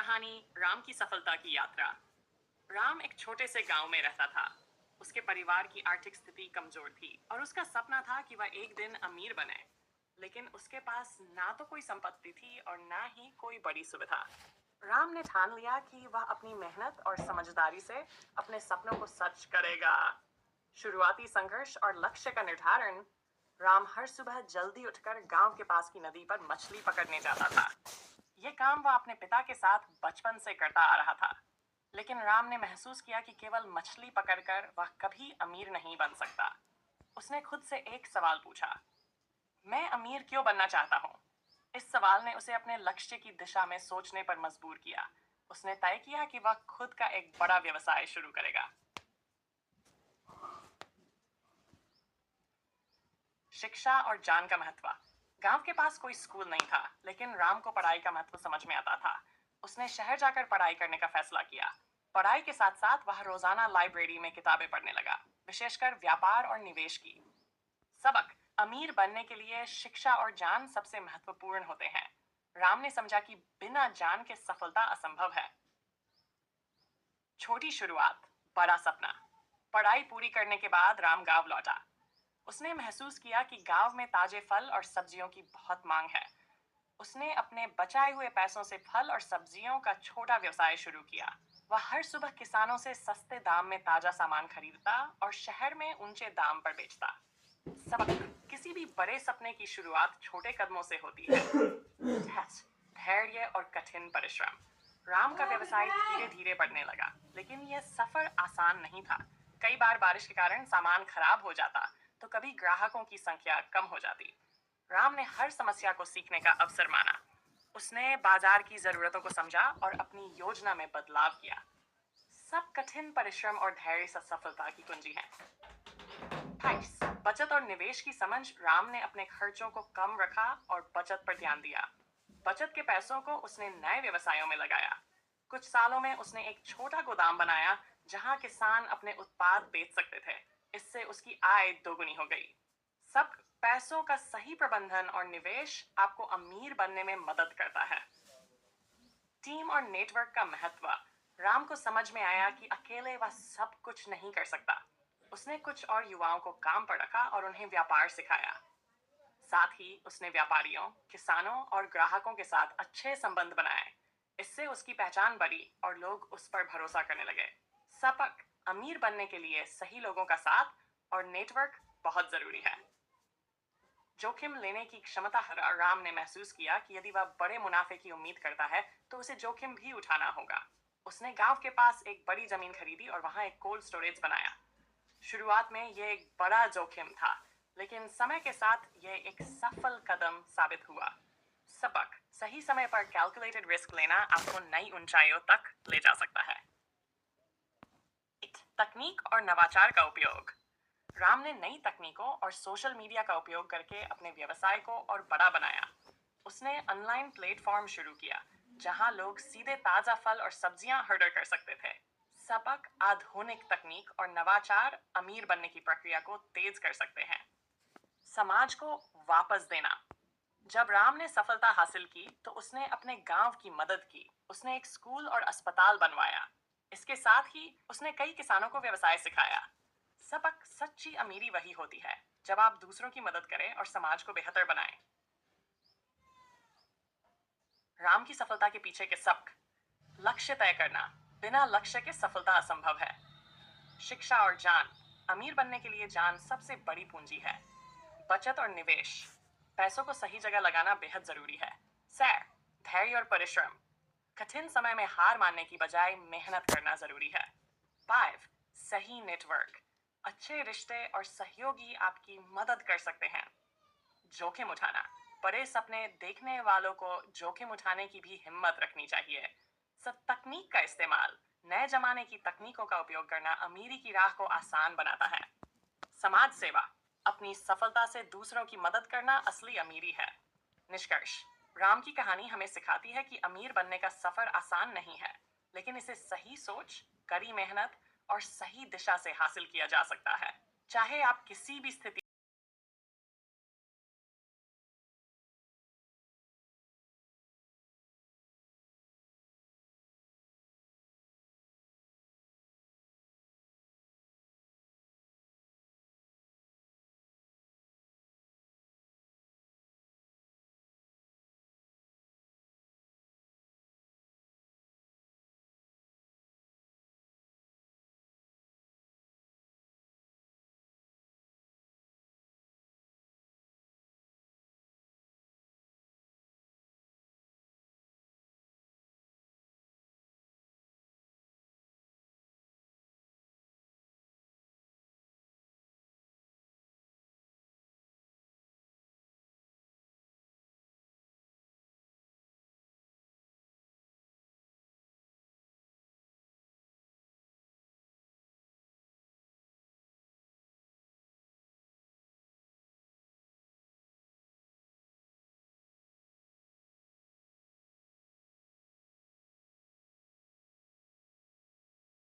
कहानी राम की सफलता की यात्रा। राम एक छोटे से गांव में रहता था। उसके परिवार की आर्थिक स्थिति कमजोर थी और उसका सपना था कि वह एक दिन अमीर बने। लेकिन उसके पास ना तो कोई संपत्ति थी और ना ही कोई बड़ी सुविधा। राम ने ठान लिया कि वह अपनी मेहनत और समझदारी से अपने सपनों को सच करेगा। शुरुआती संघर्ष और लक्ष्य का निर्धारण। राम हर सुबह जल्दी उठकर गांव के पास की नदी पर मछली पकड़ने जाता था। यह काम वह अपने पिता के साथ बचपन से करता आ रहा था। लेकिन राम ने महसूस किया कि केवल मछली पकड़कर वह कभी अमीर नहीं बन सकता। उसने खुद से एक सवाल पूछा, मैं अमीर क्यों बनना चाहता हूँ? इस सवाल ने उसे अपने लक्ष्य की दिशा में सोचने पर मजबूर किया। उसने तय किया कि वह खुद का एक बड़ा व्यवसाय शुरू करेगा। शिक्षा और ज्ञान का महत्व। गांव के पास कोई स्कूल नहीं था, लेकिन राम को पढ़ाई का महत्व समझ में आता था। उसने शहर जाकर पढ़ाई करने का फैसला किया। पढ़ाई के साथ साथ वह रोजाना लाइब्रेरी में किताबें पढ़ने लगा, विशेषकर व्यापार और निवेश की। सबक। अमीर बनने के लिए शिक्षा और ज्ञान सबसे महत्वपूर्ण होते हैं। राम ने समझा कि बिना ज्ञान के सफलता असंभव है। छोटी शुरुआत, बड़ा सपना। पढ़ाई पूरी करने के बाद राम गांव लौटा। उसने महसूस किया कि गांव में ताजे फल और सब्जियों की बहुत मांग है। उसने अपने बचाए हुए पैसों से फल और सब्जियों का छोटा व्यवसाय शुरू किया। वह हर सुबह किसानों से सस्ते दाम में ताजा सामान खरीदता और शहर में ऊंचे दाम पर बेचता। सबक। किसी भी बड़े सपने की शुरुआत छोटे कदमों से होती है। धैर्य और कठिन परिश्रम। राम का व्यवसाय धीरे धीरे बढ़ने लगा, लेकिन यह सफर आसान नहीं था। कई बार बारिश के कारण सामान खराब हो जाता, तो कभी ग्राहकों की संख्या कम हो जाती। राम ने हर समस्या को सीखने का अवसर माना। उसने बाजार की जरूरतों को समझा और अपनी योजना में बदलाव किया। सब कठिन परिश्रम और धैर्य से सफलता की कुंजी है। 28। बचत और निवेश की समझ। राम ने अपने खर्चों को कम रखा और बचत पर ध्यान दिया। बचत के पैसों को उसने नए व्यवसायों में लगाया। कुछ सालों में उसने एक छोटा गोदाम बनाया, जहां किसान अपने उत्पाद बेच सकते थे। इससे उसकी आय दोगुनी हो गई। सब पैसों का सही प्रबंधन और निवेश आपको अमीर बनने में मदद करता है। टीम और नेटवर्क का महत्व। राम को समझ में आया कि अकेले वह सब कुछ नहीं कर सकता। उसने कुछ और युवाओं को काम पर रखा और उन्हें व्यापार सिखाया। साथ ही उसने व्यापारियों, किसानों और ग्राहकों के साथ अच्छे संबंध बनाए। इससे उसकी पहचान बढ़ी और लोग उस पर भरोसा करने लगे। सबक। अमीर बनने के लिए सही लोगों का साथ और नेटवर्क बहुत जरूरी है। जोखिम लेने की क्षमता। राम ने महसूस किया कि यदि वह बड़े मुनाफे की उम्मीद करता है, तो उसे जोखिम भी उठाना होगा। उसने गांव के पास एक बड़ी जमीन खरीदी और वहां एक कोल्ड स्टोरेज बनाया। शुरुआत में यह एक बड़ा जोखिम था, लेकिन समय के साथ यह एक सफल कदम साबित हुआ। सबक। सही समय पर कैलकुलेटेड रिस्क लेना आपको नई ऊंचाइयों तक ले जा सकता है। तकनीक और नवाचार का उपयोग। राम ने नई तकनीकों और सोशल मीडिया का उपयोग करके अपने व्यवसाय को और बड़ा बनाया। उसने ऑनलाइन प्लेटफॉर्म शुरू किया, जहां लोग सीधे ताजा फल और सब्जियां ऑर्डर कर सकते थे। सबक। आधुनिक तकनीक और नवाचार अमीर बनने की प्रक्रिया को तेज कर सकते हैं। समाज को वापस देना। जब राम ने सफलता हासिल की, तो उसने अपने गांव की मदद की। उसने एक स्कूल और अस्पताल बनवाया। इसके साथ ही उसने कई किसानों को व्यवसाय सिखाया। सबक। सच्ची अमीरी वही होती है जब आप दूसरों की मदद करें और समाज को बेहतर बनाएं। राम की सफलता के पीछे के सबक। लक्ष्य तय करना। बिना लक्ष्य के सफलता असंभव है। शिक्षा और ज्ञान। अमीर बनने के लिए ज्ञान सबसे बड़ी पूंजी है। बचत और निवेश। पैसों को सही जगह लगाना बेहद जरूरी है। सैर। धैर्य और परिश्रम। कठिन समय में हार मानने की बजाय मेहनत करना जरूरी है। 5। सही नेटवर्क। अच्छे रिश्ते और सहयोगी आपकी मदद कर सकते हैं। जोखिम उठाना। बड़े सपने देखने वालों को जोखिम उठाने की भी हिम्मत रखनी चाहिए। सब तकनीक का इस्तेमाल। नए जमाने की तकनीकों का उपयोग करना अमीरी की राह को आसान बनाता है। समाज सेवा। अपनी सफलता से दूसरों की मदद करना असली अमीरी है। निष्कर्ष। राम की कहानी हमें सिखाती है कि अमीर बनने का सफर आसान नहीं है, लेकिन इसे सही सोच, कड़ी मेहनत और सही दिशा से हासिल किया जा सकता है। चाहे आप किसी भी स्थिति